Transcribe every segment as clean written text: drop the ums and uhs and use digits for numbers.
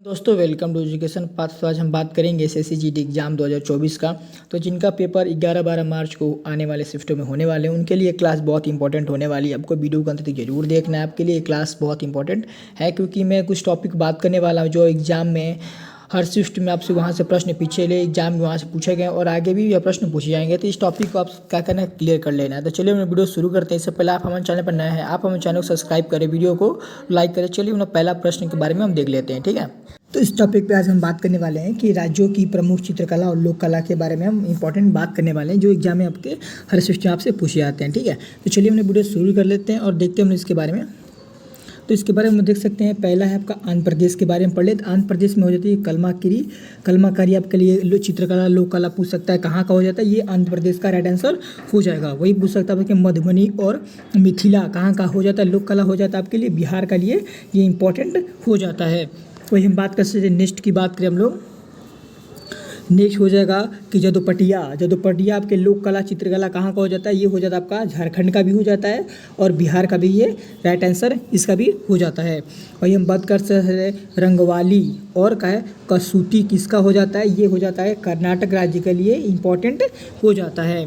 दोस्तों welcome to education path. तो आज हम बात करेंगे एसएससी जीडी एग्जाम 2024 का। तो जिनका पेपर 11-12 मार्च को आने वाले शिफ्टों में होने वाले हैं उनके लिए क्लास बहुत इंपॉर्टेंट होने वाली है। आपको वीडियो को अंत तक जरूर देखना है, आपके लिए क्लास बहुत इंपॉर्टेंट है क्योंकि मैं कुछ टॉपिक बात करने वाला हूँ जो एग्जाम में हर शिफ्ट में आपसे वहाँ से प्रश्न पीछे ले एग्जाम में वहाँ से पूछे गए और आगे भी यह प्रश्न पूछे जाएंगे। तो इस टॉपिक को आप क्या करना है, क्लियर कर लेना है। तो चलिए हम वीडियो शुरू करते हैं। इससे पहले आप हमारे चैनल पर नए हैं, आप हमारे चैनल को सब्सक्राइब करें, वीडियो को लाइक करें। चलिए हम पहला प्रश्न के बारे में हम देख लेते हैं, ठीक है। तो इस टॉपिक पे आज हम बात करने वाले हैं कि राज्यों की प्रमुख चित्रकला और लोक कला के बारे में हम इंपॉर्टेंट बात करने वाले हैं जो एग्जाम में आपके हर शिफ्ट में आपसे पूछे जाते हैं, ठीक है। तो चलिए हमने वीडियो शुरू कर लेते हैं और देखते हैं हम इसके बारे में। तो इसके बारे में देख सकते हैं, पहला है आपका आंध्र प्रदेश के बारे में पढ़ लेते। आंध्र प्रदेश में हो जाती है कलमाकारी आपके लिए चित्रकला लोक कला पूछ सकता है, कहाँ का हो जाता है, ये आंध्र प्रदेश का राइट आंसर हो जाएगा। वही पूछ सकता है कि मधुबनी और मिथिला कहाँ का हो जाता है, लोक कला हो जाता है आपके लिए बिहार का लिए ये इंपॉर्टेंट हो जाता है। वही हम बात कर सकते हैं, नेक्स्ट की बात करें हम लोग, नेक्स्ट हो जाएगा कि जदोपटिया आपके लोक कला चित्रकला कहाँ का हो जाता है, ये हो जाता है आपका झारखंड का भी हो जाता है और बिहार का भी ये राइट आंसर इसका भी हो जाता है। वही हम बात कर सकते हैं रंगवाली और क्या है कसूती किसका हो जाता है, ये हो जाता है कर्नाटक राज्य के लिए इम्पोर्टेंट हो जाता है।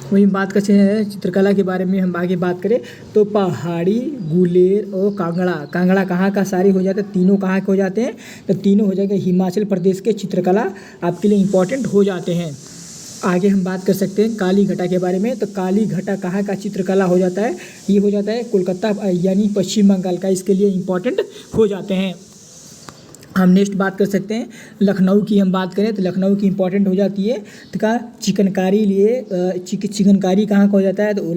वही बात करते हैं चित्रकला के बारे में, हम आगे बात करें तो पहाड़ी, गुलेर और कांगड़ा कहाँ का सारे हो जाते हैं, तीनों कहाँ के हो जाते हैं, तो तीनों हो जाएंगे हिमाचल प्रदेश के चित्रकला आपके लिए इम्पोर्टेंट हो जाते हैं। आगे हम बात कर सकते हैं काली घटा के बारे में। तो काली घटा कहाँ का चित्रकला हो जाता है, ये हो जाता है कोलकाता यानी पश्चिम बंगाल का, इसके लिए इम्पोर्टेंट हो जाते हैं। हम नेक्स्ट बात कर सकते हैं लखनऊ की, हम बात करें तो लखनऊ की इंपॉर्टेंट हो जाती है तो का चिकनकारी लिए चिकनकारी कहाँ का हो जाता है, तो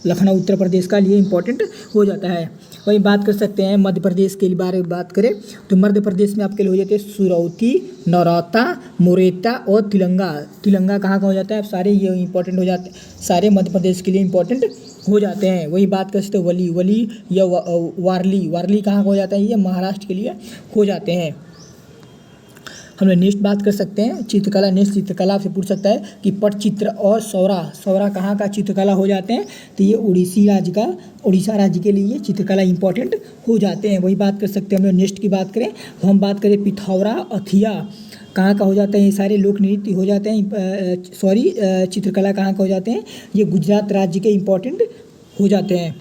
लखनऊ उत्तर प्रदेश का लिए इम्पोर्टेंट हो जाता है। वही बात कर सकते हैं मध्य प्रदेश के बारे में बात करें तो मध्य प्रदेश में आपके लिए हो जाते हैं सुरौती, नौरता, मुरेता और तिलंगा कहाँ का हो जाता है, सारे ये इंपॉर्टेंट हो जाते हैं, सारे मध्य प्रदेश के लिए इंपॉर्टेंट हो जाते हैं। वही बात कर सकते हैं वली या वारली कहाँ का हो जाता है, ये महाराष्ट्र के लिए हो जाते हैं। हम लोग नेक्स्ट बात कर सकते हैं चित्रकला। नेक्स्ट चित्रकला से पूछ सकता है कि पटचित्र और सौरा कहाँ का चित्रकला हो जाते हैं, तो ये उड़ीसा राज्य के लिए चित्रकला इंपॉर्टेंट हो जाते हैं। वही बात कर सकते हैं हम लोग नेक्स्ट की बात करें तो हम बात करें पिथौरा अथिया कहाँ का हो जाता है, ये सारे लोक नृत्य हो जाते हैं, चित्रकला कहाँ का हो जाते हैं, ये गुजरात राज्य के इम्पोर्टेंट हो जाते हैं।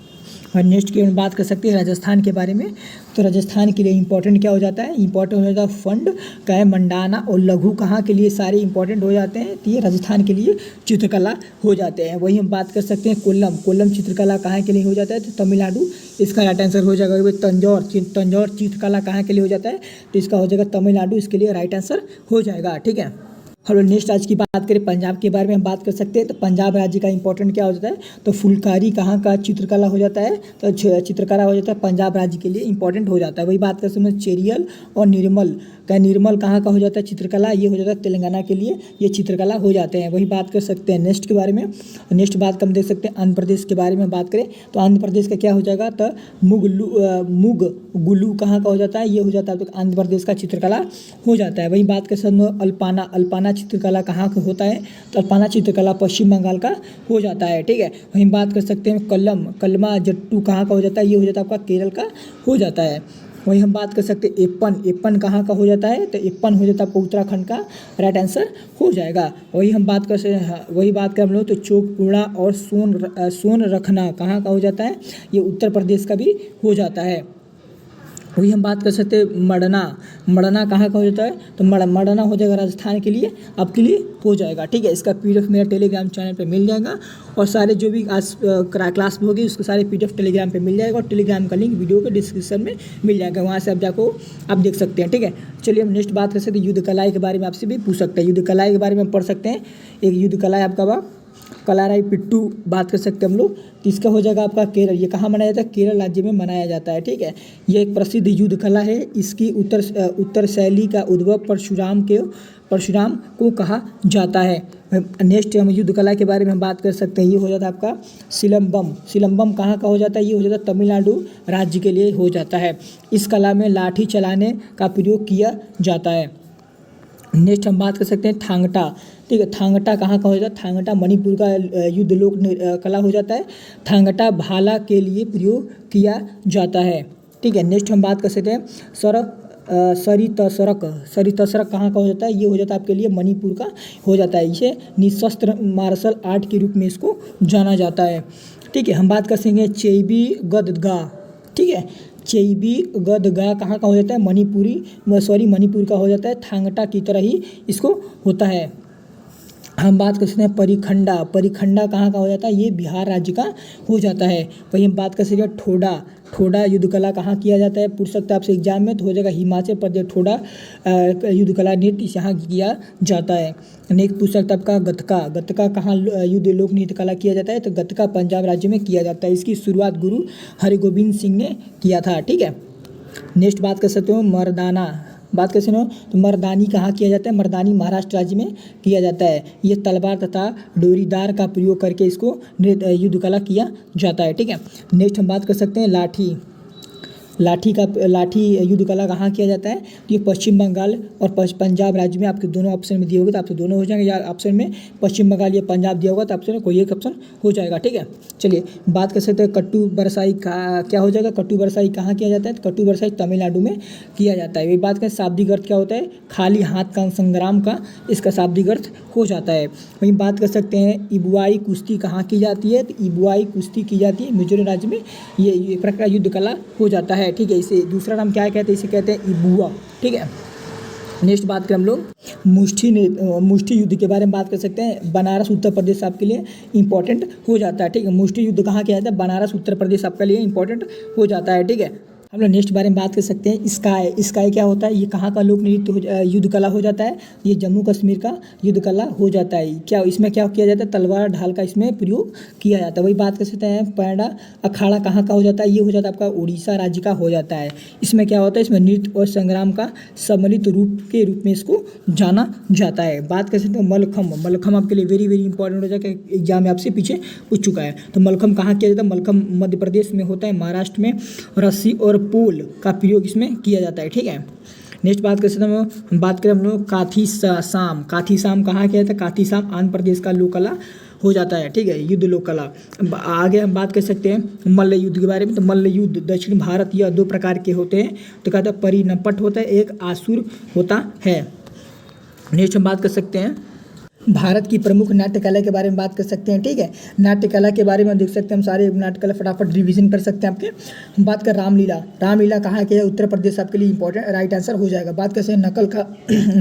और नेक्स्ट की हम बात कर सकते हैं राजस्थान के बारे में। तो राजस्थान के लिए इंपॉर्टेंट क्या हो जाता है, इंपॉर्टेंट हो जाता है फंड का है, मंडाना और लघु कहाँ के लिए सारे इंपॉर्टेंट हो जाते हैं, तो ये राजस्थान के लिए चित्रकला हो जाते हैं। वही हम बात कर सकते हैं कोल्लम चित्रकला कहाँ के लिए हो जाता है, तो तमिलनाडु इसका राइट आंसर हो जाएगा। तंजौर चित्रकला कहाँ के लिए हो जाता है, तो इसका हो जाएगा तमिलनाडु, इसके लिए राइट आंसर हो जाएगा, ठीक है। हम नेक्स्ट आज की बात करें पंजाब के बारे में हम बात कर सकते हैं। तो पंजाब राज्य का इंपॉर्टेंट क्या हो जाता है, तो फुलकारी कहाँ का चित्रकला हो जाता है, तो चित्रकला हो जाता है पंजाब राज्य के लिए इंपॉर्टेंट हो जाता है। वही बात कर सकते हैं चेरियल और निर्मल कहाँ का हो जाता है चित्रकला, ये हो जाता है तेलंगाना के लिए ये चित्रकला हो जाते हैं। वही बात कर सकते हैं नेक्स्ट के बारे में। नेक्स्ट बात हम देख सकते हैं आंध्र प्रदेश के बारे में बात करें तो आंध्र प्रदेश का क्या हो जाएगा, तो मुग गुलू कहाँ का हो जाता है, ये हो जाता है तो आंध्र प्रदेश का चित्रकला हो जाता है। वही बात कर सकते हैं अल्पाना चित्रकला कहाँ का होता है, तो अल्पाना चित्रकला पश्चिम बंगाल का हो जाता है, ठीक है। वहीं बात कर सकते हैं कलमा जट्टू कहाँ का हो जाता है, ये हो जाता है आपका केरल का हो जाता है। वहीं हम बात कर सकते हैं एप्पन कहाँ का हो जाता है, तो एप्पन हो जाता है आपको उत्तराखंड का राइट आंसर हो जाएगा। वही हम बात कर हम लोग तो चोकपुड़ा और सोन रखना कहाँ का हो जाता है, ये उत्तर प्रदेश का भी हो जाता है। वही हम बात कर सकते हैं मड़ना कहाँ का हो जाता है, तो मड़ना हो जाएगा राजस्थान के लिए आपके लिए हो जाएगा, ठीक है। इसका PDF मेरा टेलीग्राम चैनल पे मिल जाएगा और सारे जो भी आज क्लास में होगी उसके सारे PDF टेलीग्राम पे मिल जाएगा और टेलीग्राम का लिंक वीडियो के डिस्क्रिप्शन में मिल जाएगा, वहाँ से आप देख सकते हैं, ठीक है। चलिए हम नेक्स्ट बात कर सकते हैं युद्ध कला के बारे में, आपसे भी पूछ सकते हैं युद्ध कला के बारे में पढ़ सकते हैं। एक युद्ध कला है आपका कलाराई पिट्टू बात कर सकते हैं हम लोग, तो इसका हो जाएगा आपका केरल, ये कहाँ मनाया जाता है, केरल राज्य में मनाया जाता है, ठीक है। ये एक प्रसिद्ध युद्ध कला है, इसकी उत्तर शैली का उद्भव परशुराम को कहा जाता है। नेक्स्ट हम युद्ध कला के बारे में हम बात कर सकते हैं, ये हो जाता है आपका सिलम्बम कहाँ का हो जाता है, ये हो जाता है तमिलनाडु राज्य के लिए हो जाता है। इस कला में लाठी चलाने का प्रयोग किया जाता है। नेक्स्ट हम बात कर सकते हैं थांगटा, ठीक है। थांगटा कहाँ का हो जाता है, थांगटा मणिपुर का युद्ध लोक कला हो जाता है। थांगटा भाला के लिए प्रयोग किया जाता है, ठीक है। नेक्स्ट हम बात कर सकते हैं सरितसरक, सरितसरक कहाँ का हो जाता है, ये हो जाता है आपके लिए मणिपुर का हो जाता है। इसे निशस्त्र मार्शल आर्ट के रूप में इसको जाना जाता है। ठीक है, हम बात कर सकेंगे चेबी गदगा। ठीक है, चेबी गदगा कहाँ का हो जाता है, मणिपुर का हो जाता है। थांगटा की तरह ही इसको होता है। हम बात कर सकते हैं परिखंडा, परिखंडा कहाँ का हो जाता है, ये बिहार राज्य का हो जाता है। वही हम बात कर सकते हैं ठोडा, ठोडा युद्ध कला कहाँ किया जाता है, पूछ सकता है आपसे एग्जाम में, तो हो जाएगा हिमाचल प्रदेश। ठोडा युद्ध कला नृत्य यहाँ किया जाता है। नेक्स्ट पूछ सकता है आपका गतका, गतका कहाँ युद्ध लोक नृत्य कला किया जाता है, तो गतका पंजाब राज्य में किया जाता है। इसकी शुरुआत गुरु हरगोबिंद सिंह ने किया था। ठीक है, नेक्स्ट बात कर सकते हो मर्दाना, बात कैसे हो तो मर्दानी कहाँ किया जाता है, मर्दानी महाराष्ट्र राज्य में किया जाता है। ये तलवार तथा डोरीदार का प्रयोग करके इसको युद्ध कला किया जाता है। ठीक है, नेक्स्ट हम बात कर सकते हैं लाठी, लाठी युद्ध कला कहाँ किया जाता है, तो ये पश्चिम बंगाल और पंजाब राज्य में आपके दोनों ऑप्शन में दिए होंगे, तो आपसे दोनों हो जाएंगे, या ऑप्शन में पश्चिम बंगाल या पंजाब दिया होगा तो ऑप्शन में कोई एक ऑप्शन हो जाएगा। ठीक है, चलिए बात कर सकते हैं कट्टू बरसाई का क्या हो जाएगा, कट्टू बरसाई कहाँ किया जाता है, तो कट्टू बरसाई तमिलनाडु में किया जाता है। वही बात करें शाब्दिक अर्थ क्या होता है, खाली हाथ का संग्राम का इसका शाब्दिक अर्थ हो जाता है। वहीं बात कर सकते हैं इबुआई कुश्ती कहाँ की जाती है, तो इबुआई कुश्ती की जाती है मिजोरम राज्य में, ये प्रकार युद्ध कला हो जाता है। ठीक है, इसे दूसरा नाम क्या कहते हैं, इसे कहते हैं इबुआ। ठीक है, नेक्स्ट बात करें हम लोग मुष्टि युद्ध के बारे में बात कर सकते हैं। बनारस उत्तर प्रदेश आपके लिए इंपॉर्टेंट हो जाता है। ठीक है, मुष्टि युद्ध कहाँ किया जाता है, बनारस उत्तर प्रदेश आपके लिए इंपॉर्टेंट हो जाता है। ठीक है, हम लोग नेक्स्ट बारे में बात कर सकते हैं स्काई, स्काई क्या होता है, ये कहाँ का लोक नृत्य युद्ध कला हो जाता है, ये जम्मू कश्मीर का युद्ध कला हो जाता है। क्या इसमें क्या किया जाता है, तलवार ढाल का इसमें प्रयोग किया जाता है। वही बात कर सकते हैं पैंडा अखाड़ा कहाँ का हो जाता है, ये हो जाता है आपका उड़ीसा राज्य का हो जाता है। इसमें क्या होता है, इसमें नृत्य और संग्राम का सम्मिलित रूप के रूप में इसको जाना जाता है। बात कर सकते हैं मलखम, मलखम आपके लिए वेरी वेरी इंपॉर्टेंट हो जाएगा, एग्जाम में आपसे पीछे पूछ चुका है। तो मलखम कहाँ किया जाता है, मलखम मध्य प्रदेश में होता है, महाराष्ट्र में रस्सी और पोल का प्रयोग इसमें किया जाता है। ठीक है, नेक्स्ट बात कर सकते हैं हम बात करें हम लोग काथी साम, काथी साम कहाँ किया जाता है, काथी साम आंध्र प्रदेश का लोक कला हो जाता है। ठीक है, युद्ध लोक कला। आगे हम बात कर सकते हैं मल्ल युद्ध के बारे में, तो मल्ल युद्ध दक्षिण भारत यह दो प्रकार के होते हैं, तो कहता है परिनपट होता है, एक आसुर होता है। नेक्स्ट हम बात कर सकते हैं भारत की प्रमुख नाट्य कला के बारे में बात कर सकते हैं। ठीक है, नाट्य कला के बारे में देख सकते हैं हम सारे नाट्य कला फटाफट रिवीजन कर सकते हैं आपके। हम बात कर रामलीला, रामलीला कहाँ किया है, उत्तर प्रदेश आपके लिए इंपॉर्टेंट राइट आंसर हो जाएगा। बात करते हैं नकल का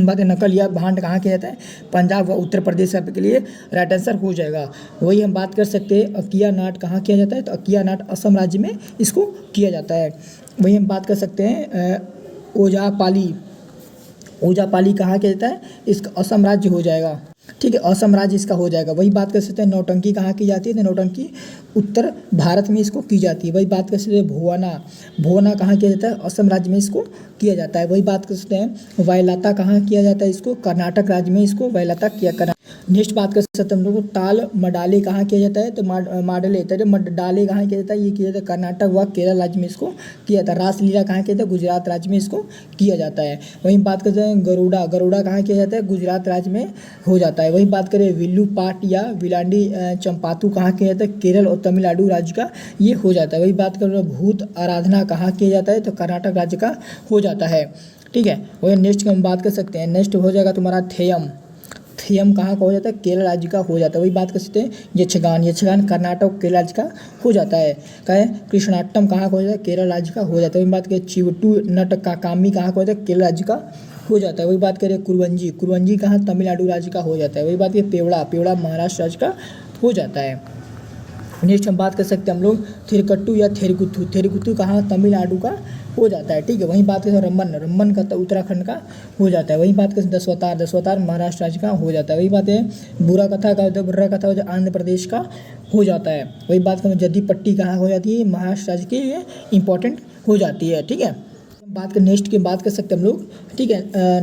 बात है नकल या भांड कहाँ किया जाता है, पंजाब व उत्तर प्रदेश आपके लिए राइट आंसर हो जाएगा। वही हम बात कर सकते हैं अकिया नाट कहाँ किया जाता है, तो अकिया नाट असम राज्य में इसको किया जाता है। वही हम बात कर सकते हैं ओजापाली, ओजापाली कहाँ किया जाता है, इसका असम राज्य हो जाएगा। ठीक है, असम राज्य इसका हो जाएगा। वही बात कर सकते हैं नौटंकी कहाँ की जाती है, तो नौटंकी उत्तर भारत में इसको की जाती है। वही बात कर सकते हैं भुवना, भुवना कहाँ किया जाता है, असम राज्य में इसको किया जाता है। वही बात कर सकते हैं वायलाता कहाँ किया जाता है, इसको कर्नाटक राज्य में इसको वायलाता किया करना। नेक्स्ट बात कर सकते हैं हम लोग ताल मडाले कहाँ किया जाता है, तो माडले मडाले कहाँ किया जाता है, ये किया जाता है कर्नाटक व केरल राज्य में इसको किया जाता है। रासलीला कहाँ किया जाता है, गुजरात राज्य में इसको किया जाता है। वहीं बात करते हैं गरुड़ा, गरुड़ा कहाँ किया जाता है, गुजरात राज्य में हो जाता है। वही बात करें विल्लू पाट या विलांडी चंपातु कहाँ किया जाता है, केरल और तमिलनाडु राज्य का ये हो जाता है। वही बात करें भूत आराधना कहाँ किया जाता है, तो कर्नाटक राज्य का हो जाता है। ठीक है, वही नेक्स्ट की हम बात कर सकते हैं, नेक्स्ट हो जाएगा तुम्हारा थेयम, थेयम कहाँ का हो जाता है, केरल राज्य का हो जाता है। वही बात कर सकते हैं यक्षगान, यक्षगान कर्नाटक केरल राज्य का हो जाता है। क्या है कृष्णाटम कहाँ का हो जाता है, केरल राज्य का हो जाता है। वही बात करें चिवटू नट का कामी कहाँ का हो जाता है, केरल राज्य का हो जाता है। वही बात करें कुरवंजी, कुरवंजी कहाँ तमिलनाडु राज्य का हो जाता है। वही बात करें पेवड़ा, पेवड़ा महाराष्ट्र राज्य का हो जाता है। नेक्स्ट हम बात कर सकते हैं हम लोग थिरकट्टू या थेरकुथू, थेरकुथू कहाँ तमिलनाडु का हो जाता है। ठीक है, वहीं बात करें रम्मन, रम्मन का तो उत्तराखंड का हो जाता है। वहीं बात करें दशवतार, दशवतार महाराष्ट्र राज्य का हो जाता है। वही बात है बुरा कथा का, बुर्रा कथा जो आंध्र प्रदेश का हो जाता है। वही बात करें जद्दी पट्टी कहाँ हो जाती है, महाराष्ट्र राज्य के लिए इंपॉर्टेंट हो जाती है। ठीक है, बात कर नेक्स्ट की बात कर सकते हैं हम लोग। ठीक है,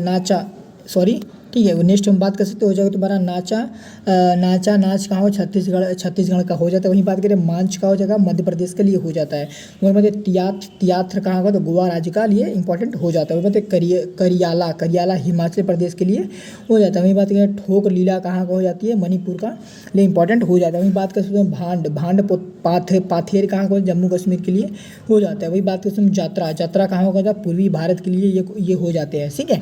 ठीक है। नेक्स्ट हम बात कर सकते हो जाएगा तुम्हारा नाचा नाच कहाँ हो, छत्तीसगढ़ का हो जाता है। वहीं बात करें मांच का हो जाएगा, मध्य प्रदेश के लिए हो जाता है। वहीं बात तियात्र कहाँ होगा, तो गोवा राज्य का लिए इंपॉर्टेंट हो जाता है। वहीं बात करियाला हिमाचल प्रदेश के लिए हो जाता है। वहीं बात करें ठोक लीला कहाँ का हो जाती है, मणिपुर का लिए इंपॉर्टेंट हो जाता है। वहीं बात कर सकते हैं पाथेर कहाँ का, जम्मू कश्मीर के लिए हो जाता है। वही बात कर सकते हैं यात्रा कहाँ होगा, पूर्वी भारत के लिए ये हो जाते हैं। ठीक है।